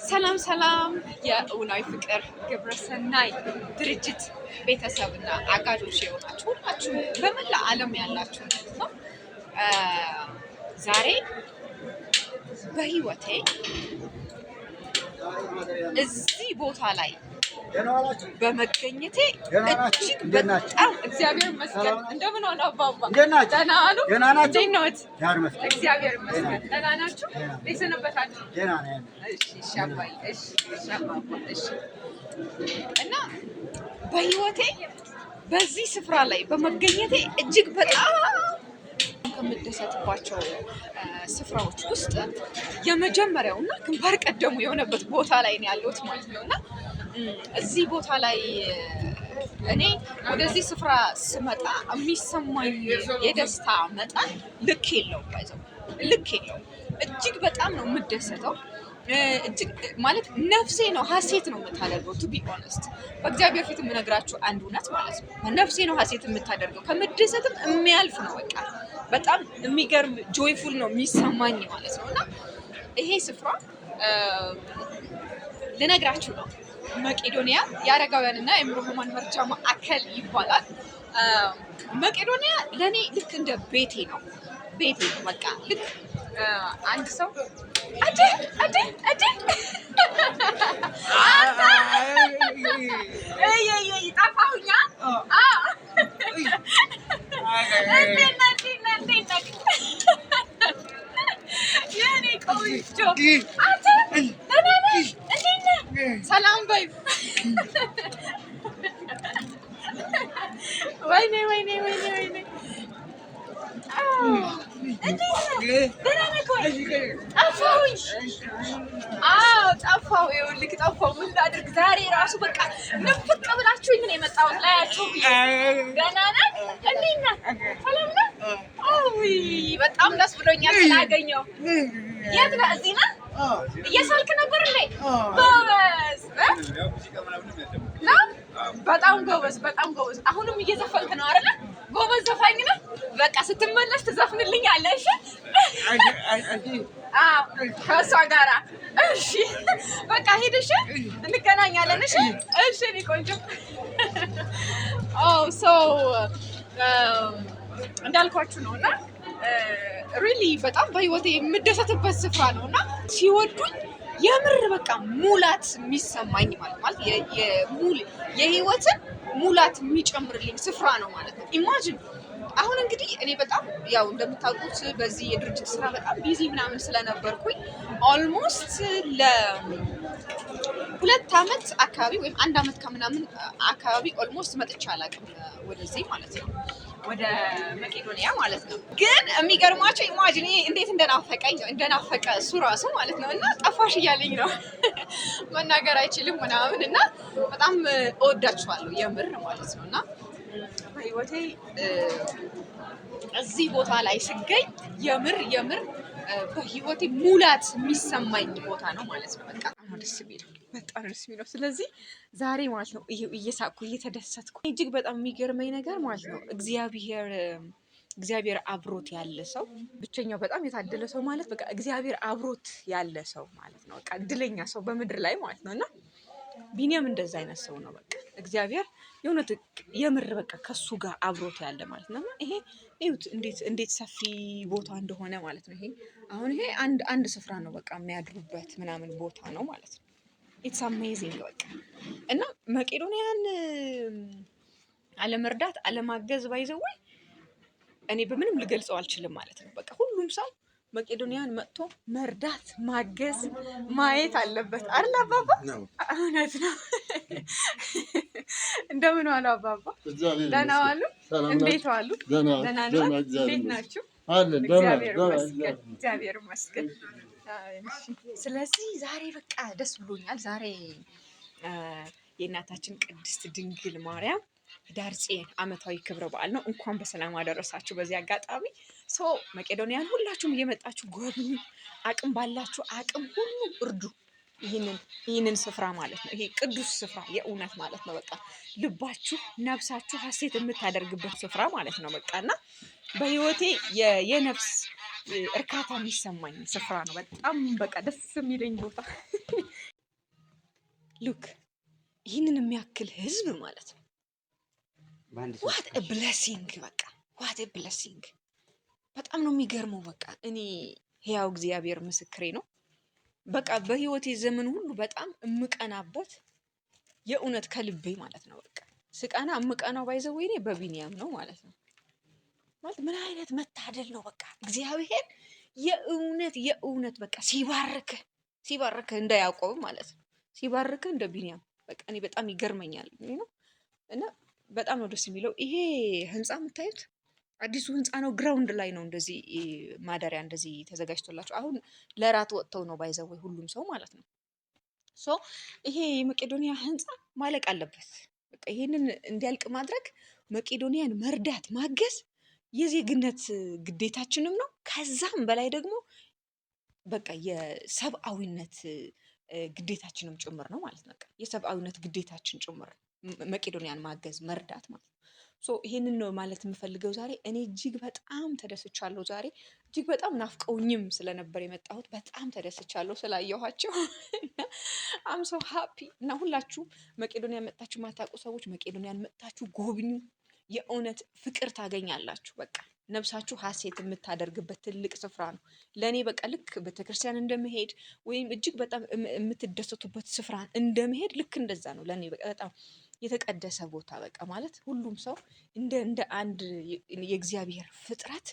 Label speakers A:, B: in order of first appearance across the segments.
A: ሰላም ሰላም የእውናዊ ፍቅር ግብረሰናይ ድርጅት ቤተሰብና አጋዦች የሆናችሁ ሁላችሁ በመላ ዓለም ያላችሁ ነው። ዛሬ በህይወቴ እዚህ ቦታ ላይ በመገኘቴ እጅግ በጣም እግዚአብሔር ይመስገን። እንደምን ዋሉ አባባ? ደህና ዋሉ? እንዴት ነዎት? እግዚአብሔር ይመስገን። ደህና ናችሁ? እንዴት ሰነበታችሁ? እሺ አባዬ፣ እሺ አባባ፣ እሺ። እና በህይወቴ በዚህ ስፍራ ላይ በመገኘቴ እጅግ በጣም ከምደሰትባቸው ስፍራዎች ውስጥ የመጀመሪያው እና ግንባር ቀደሙ የሆነበት ቦታ ላይ ነው ያለሁት ማለት ነው። እና እዚህ ቦታ ላይ እኔ ወደዚህ ስፍራ ስመጣ የሚሰማኝ የደስታ መጠን ልክ የለውም፣ ልክ የለውም። እጅግ በጣም ነው የምደሰተው። እጅግ ማለት ነፍሴ ነው ሀሴት ነው የምታደርገው። ቱ ቢ ኦነስት በእግዚአብሔር ፊት የምነግራችሁ አንድ እውነት ማለት ነው። ነፍሴ ነው ሀሴት የምታደርገው። ከመደሰትም የሚያልፍ ነው። በቃ በጣም የሚገርም ጆይፉል ነው የሚሰማኝ ማለት ነው። እና ይሄ ስፍራ ልነግራችሁ ነው። መቄዶንያ የአረጋውያንና የአእምሮ ህሙማን መርጃ ማዕከል ይባላል። መቄዶንያ ለእኔ ልክ እንደ ቤቴ ነው። ቤቴ ነው በቃ ልክ አንድ ሰው ጠፋሁኛ የኔ ቆንጆ ሰላም በይ። ወይኔ ወይኔ ወይኔ ወይኔ ጠፋሁኝ። ጠፋሁ። ይኸውልህ ጠፋሁ። ምን ላድርግ ዛሬ ራሱ በቃ ንፍቅ ብላችሁኝ ነው የመጣሁት ላያችሁ ብዬ። ደህና ነህ? እንዴት ነህ? ሰላም ነህ? በጣም ደስ ብሎኛል ስላገኘሁ። የት ነህ? እዚህ ነህ? እየሳልክ ነበር እንዴ? ጎበዝ ነው። በጣም ጎበዝ፣ በጣም ጎበዝ። አሁንም እየዘፈንክ ነው አይደለ? ጎበዝ ዘፋኝ ነህ። በቃ ስትመለስ ትዘፍንልኛለህ። እሺ? ከእሷ ጋራ። እሺ በቃ ሂድ። እሺ እንገናኛለን። እሺ እሺ እኔ ቆንጆ። እንዳልኳችሁ ነው እና ሪሊ በጣም በህይወቴ የምደሰትበት ስፍራ ነው እና ሲወዱኝ የምር በቃ ሙላት የሚሰማኝ ማለት የህይወትን ሙላት የሚጨምርልኝ ስፍራ ነው ማለት ነው። ኢማጂን አሁን እንግዲህ እኔ በጣም ያው እንደምታውቁት በዚህ የድርጅት ስራ በጣም ቢዚ ምናምን ስለነበርኩኝ ኦልሞስት ለ2 ዓመት አካባቢ ወይም 1 ዓመት ከምናምን አካባቢ ኦልሞስት መጥቼ አላውቅም ወደዚህ ማለት ነው፣ ወደ መቄዶንያ ማለት ነው። ግን የሚገርማቸው ኢማጂን እንዴት እንደናፈቀ እሱ ራሱ ማለት ነው። እና ጠፋሽ እያለኝ ነው መናገር አይችልም ምናምን እና በጣም እወዳችኋለሁ የምር ማለት ነው። እና በህይወቴ እዚህ ቦታ ላይ ስገኝ የምር በህይወቴ ሙላት የሚሰማኝ ቦታ ነው ማለት ነው። በቃ በጣም ደስ የሚለው ስለዚህ ዛሬ ማለት ነው እየሳቅኩ እየተደሰትኩ እጅግ በጣም የሚገርመኝ ነገር ማለት ነው እግዚአብሔር አብሮት ያለ ሰው ብቸኛው በጣም የታደለ ሰው ማለት በቃ እግዚአብሔር አብሮት ያለ ሰው ማለት ነው። በቃ እድለኛ ሰው በምድር ላይ ማለት ነው። እና ቢኒያም እንደዛ አይነት ሰው ነው። በቃ እግዚአብሔር የእውነት የምር በቃ ከሱ ጋር አብሮት ያለ ማለት ነው። እና ይሄ እዩት እንዴት ሰፊ ቦታ እንደሆነ ማለት ነው። ይሄ አንድ ስፍራ ነው በቃ የሚያድሩበት ምናምን ቦታ ነው ማለት ነው። ኢትስ አሜዚንግ በቃ። እና መቄዶንያን አለመርዳት አለማገዝ ባይዘወይ እኔ በምንም ልገልጸው አልችልም ማለት ነው። በቃ ሁሉም ሰው መቄዶንያን መጥቶ መርዳት ማገዝ ማየት አለበት አይደል አባባ? እውነት ነው። እንደምን ዋሉ አባባ? ደህና ዋሉ? እንዴት ዋሉ? ደህና ነው። እንዴት ናችሁ? እግዚአብሔር ይመስገን። ስለዚህ ዛሬ በቃ ደስ ብሎኛል። ዛሬ የእናታችን ቅድስት ድንግል ማርያም ኅዳር ጽዮን ዓመታዊ ክብረ በዓል ነው። እንኳን በሰላም አደረሳችሁ። በዚህ አጋጣሚ መቄዶንያን ሁላችሁም እየመጣችሁ ጎብኙ። አቅም ባላችሁ አቅም ሁሉ እርዱ። ይህንን ስፍራ ማለት ነው። ይሄ ቅዱስ ስፍራ የእውነት ማለት ነው። በቃ ልባችሁ ነፍሳችሁ ሀሴት የምታደርግበት ስፍራ ማለት ነው። በቃ እና በህይወቴ የነፍስ እርካታ የሚሰማኝ ስፍራ ነው። በጣም በቃ ደስ የሚለኝ ቦታ ሉክ ይህንን የሚያክል ህዝብ ማለት ነው። ዋት አ ብሌሲንግ በቃ ዋት አ ብሌሲንግ። በጣም ነው የሚገርመው። በቃ እኔ ሕያው እግዚአብሔር ምስክሬ ነው። በቃ በህይወቴ ዘመን ሁሉ በጣም እምቀናበት የእውነት ከልቤ ማለት ነው። በቃ ስቃና እምቀናው ባይዘው እኔ በቢኒያም ነው ማለት ነው። ማለት ምን አይነት መታደል ነው። በቃ እግዚአብሔር የእውነት በቃ ሲባርክ እንደ ያዕቆብ ማለት ነው። ሲባርክ እንደ ቢኒያም በቃ እኔ በጣም ይገርመኛል ነው። እና በጣም ነው ደስ የሚለው። ይሄ ህንፃ የምታዩት አዲሱ ህንፃ ነው። ግራውንድ ላይ ነው እንደዚህ ማደሪያ እንደዚህ ተዘጋጅቶላቸው አሁን ለራት ወጥተው ነው ባይዘው ሁሉም ሰው ማለት ነው። ሶ ይሄ የመቄዶንያ ህንፃ ማለቅ አለበት። በቃ ይሄንን እንዲያልቅ ማድረግ መቄዶንያን መርዳት ማገዝ የዜግነት ግዴታችንም ነው። ከዛም በላይ ደግሞ በቃ የሰብአዊነት ግዴታችንም ጭምር ነው ማለት ነው። የሰብአዊነት ግዴታችን ጭምር መቄዶንያን ማገዝ መርዳት ማለት ነው። ሶ ይሄንን ነው ማለት የምፈልገው ዛሬ። እኔ እጅግ በጣም ተደስቻለሁ። ዛሬ እጅግ በጣም ናፍቀውኝም ስለነበር የመጣሁት በጣም ተደስቻለሁ ስላየኋቸው። አም ሶ ሃፒ። እና ሁላችሁ መቄዶንያ መጣችሁ ማታውቁ ሰዎች መቄዶንያን መጣችሁ ጎብኙ። የእውነት ፍቅር ታገኛላችሁ። በቃ ነፍሳችሁ ሀሴት የምታደርግበት ትልቅ ስፍራ ነው። ለእኔ በቃ ልክ ቤተክርስቲያን እንደመሄድ ወይም እጅግ በጣም የምትደሰቱበት ስፍራ እንደመሄድ ልክ እንደዛ ነው ለእኔ በቃ በጣም የተቀደሰ ቦታ በቃ ማለት ሁሉም ሰው እንደ አንድ የእግዚአብሔር ፍጥረት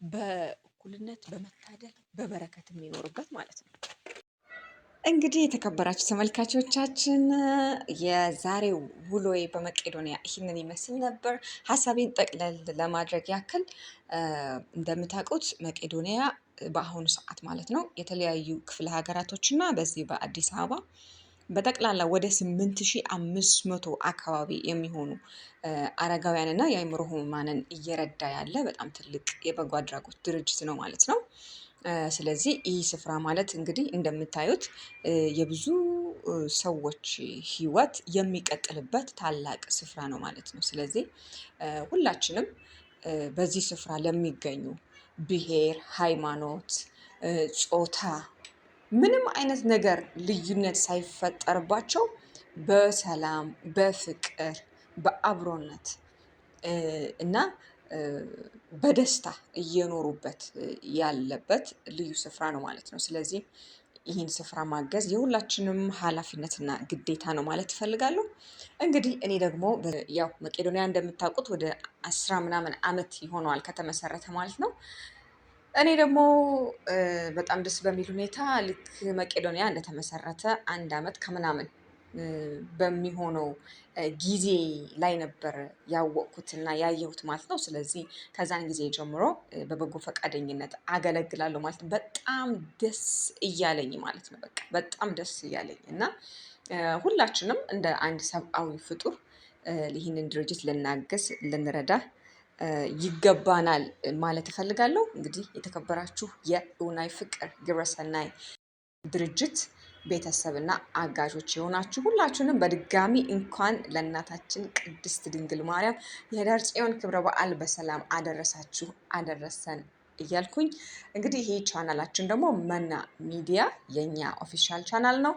A: በእኩልነት በመታደል በበረከት የሚኖርበት ማለት ነው። እንግዲህ የተከበራችሁ ተመልካቾቻችን የዛሬው ውሎዬ በመቄዶንያ ይህንን ይመስል ነበር። ሀሳቤን ጠቅለል ለማድረግ ያክል እንደምታውቁት መቄዶንያ በአሁኑ ሰዓት ማለት ነው የተለያዩ ክፍለ ሀገራቶች እና በዚህ በአዲስ አበባ በጠቅላላ ወደ 8500 አካባቢ የሚሆኑ አረጋውያን እና የአእምሮ ህሙማንን እየረዳ ያለ በጣም ትልቅ የበጎ አድራጎት ድርጅት ነው ማለት ነው። ስለዚህ ይህ ስፍራ ማለት እንግዲህ እንደምታዩት የብዙ ሰዎች ህይወት የሚቀጥልበት ታላቅ ስፍራ ነው ማለት ነው። ስለዚህ ሁላችንም በዚህ ስፍራ ለሚገኙ ብሔር፣ ሃይማኖት፣ ጾታ ምንም አይነት ነገር ልዩነት ሳይፈጠርባቸው በሰላም በፍቅር በአብሮነት እና በደስታ እየኖሩበት ያለበት ልዩ ስፍራ ነው ማለት ነው። ስለዚህ ይህን ስፍራ ማገዝ የሁላችንም ኃላፊነትና ግዴታ ነው ማለት እፈልጋለሁ። እንግዲህ እኔ ደግሞ ያው መቄዶንያ እንደምታውቁት ወደ 10 ምናምን ዓመት ይሆነዋል ከተመሰረተ ማለት ነው። እኔ ደግሞ በጣም ደስ በሚል ሁኔታ ልክ መቄዶንያ እንደተመሰረተ 1 ዓመት ከምናምን በሚሆነው ጊዜ ላይ ነበር ያወቅኩትና ያየሁት ማለት ነው። ስለዚህ ከዛን ጊዜ ጀምሮ በበጎ ፈቃደኝነት አገለግላለሁ ማለት ነው። በጣም ደስ እያለኝ ማለት ነው። በቃ በጣም ደስ እያለኝ እና ሁላችንም እንደ አንድ ሰብአዊ ፍጡር ይህንን ድርጅት ልናገዝ ልንረዳ ይገባናል ማለት እፈልጋለሁ። እንግዲህ የተከበራችሁ የእውናይ ፍቅር ግብረሰናይ ድርጅት ቤተሰብና አጋዦች የሆናችሁ ሁላችሁንም በድጋሚ እንኳን ለእናታችን ቅድስት ድንግል ማርያም የኅዳር ጽዮን ክብረ በዓል በሰላም አደረሳችሁ አደረሰን እያልኩኝ እንግዲህ ይሄ ቻናላችን ደግሞ መና ሚዲያ የኛ ኦፊሻል ቻናል ነው።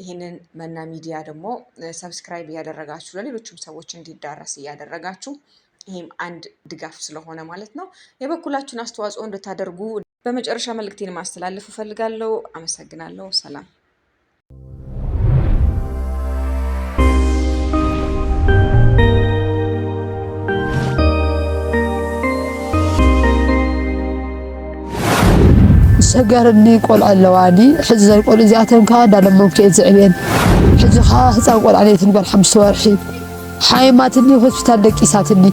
A: ይህንን መና ሚዲያ ደግሞ ሰብስክራይብ እያደረጋችሁ ለሌሎችም ሰዎች እንዲዳረስ እያደረጋችሁ ይህም አንድ ድጋፍ ስለሆነ ማለት ነው የበኩላችሁን አስተዋጽኦ እንድታደርጉ በመጨረሻ መልእክቴን ማስተላለፍ እፈልጋለሁ። አመሰግናለሁ። ሰላም።
B: ሰገርኒ ቆልዓ ኣለዋኒ ሕዚ ዘልቆሉ እዚኣተን ከዓ እንዳለመንኩ እየ ዝዕብየን ሕዚ ከዓ ህፃን ቆልዓ ነይትን ጓል 5 ወርሒ ሓይማትኒ ሆስፒታል ደቂሳትኒ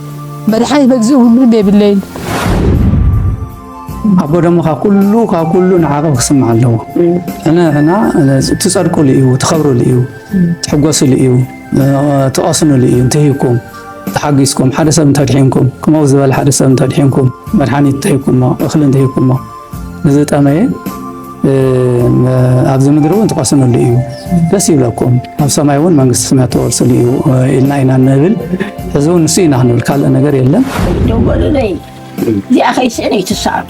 B: መድሓኒት መግዝኡ ምንም የብለይን
C: ኣቦ ደሞ ካብ ኩሉ ንዓቐብ ክስምዕ ኣለዎ እና ትፀድቁሉ እዩ ትኸብሩሉ እዩ ትሕጎሱሉ እዩ ትቐስኑሉ እዩ እንተሂብኩም ተሓጊዝኩም ሓደ ሰብ እንተድሒንኩም ከምኡ ዝበለ ሓደ ሰብ እንተድሒንኩም መድሓኒት እንተሂብኩሞ እኽሊ እንተሂብኩሞ ንዝጠመየ ኣብዚ ምድሪ እውን ትቐስኑሉ እዩ ደስ ይብለኩም ኣብ ሰማይ እውን መንግስቲ ሰማያት ትወርስሉ እዩ ኢልና ኢና ንብል ሕዚ እውን ንሱ ኢና ክንብል ካልእ ነገር የለን
D: ደውጎሉለይ እዚኣ ከይስእን እዩ ትሰዓብ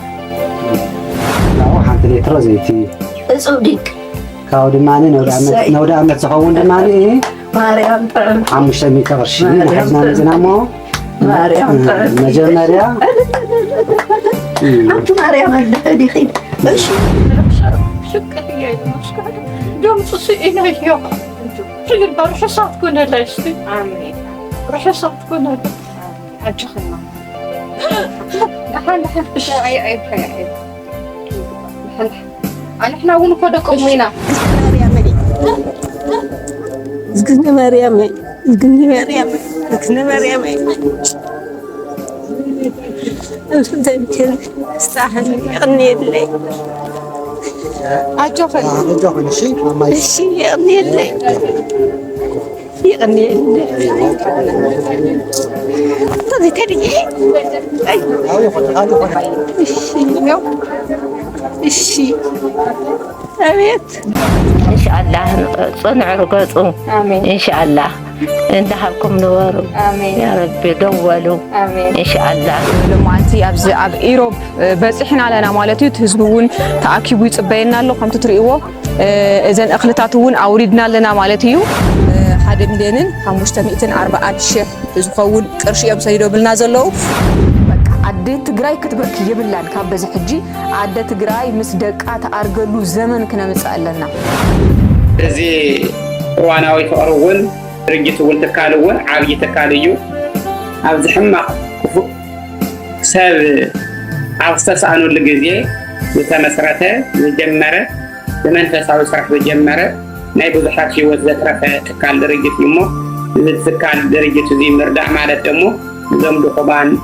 C: ሓንቲ ሌትሮ ዘይቲ
D: እፁብ ድንቅ
E: كاو دماني نود عمت زخون دماني
D: مريم طعم
E: 500 قرش حزنا نزنامو
D: مريم طعم
E: مجمريا
D: أنت مريم الحديثين إيش شكرا يا مشكلة دوم تصينا يا حين البارحة صاتكونا لاشتي آمين رح صاتكونا أجخنا نحن عيب نحن ونقدكم هنا زقنا مريم أنت استحن يغني لي
A: አጆፈን
D: እሺ يغني لي طيب تاني እሺ አቤት ኢንሻአላህ ጽንዕ ርገጹ አሜን ኢንሻአላህ እንደሃብኩም ነበሩ አሜን ያ ረቢ ደወሉ አሜን ኢንሻአላህ
F: ልማንቲ ኣብዚ ኣብ ኢሮብ በጽሕና ለና ማለት እዩ ህዝቡውን ተኣኪቡ ይጽበየና ኣሎ ከምቲ ትርእይዎ እዘን እኽልታት እውን ኣውሪድና ኣለና ማለት እዩ 1,540,000 ዝኸውን ቅርሺ እዮም ሰዲዶብልና ዘለዉ ዓደ ትግራይ ክትበክ ይብላን ካብ በዚ ሕጂ ዓደ ትግራይ ምስ ደቃ ተኣርገሉ ዘመን ክነምጽእ ኣለና
G: እዚ እዋናዊ ፍቅሪ እውን ድርጅት እውን ትካል እውን ዓብይ ትካል እዩ ኣብዚ ሕማቕ ሰብ ኣብ ዝተሰኣነሉ ግዜ ዝተመስረተ ዝጀመረ ብመንፈሳዊ ስራሕ ዝጀመረ ናይ ብዙሓት ህይወት ዘትረፈ ትካል ድርጅት እዩ እሞ እዚ ትካል ድርጅት እዚ ምርዳእ ማለት ደግሞ نزوم دخبان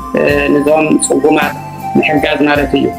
G: نزوم صقومات نحجاز مالتيو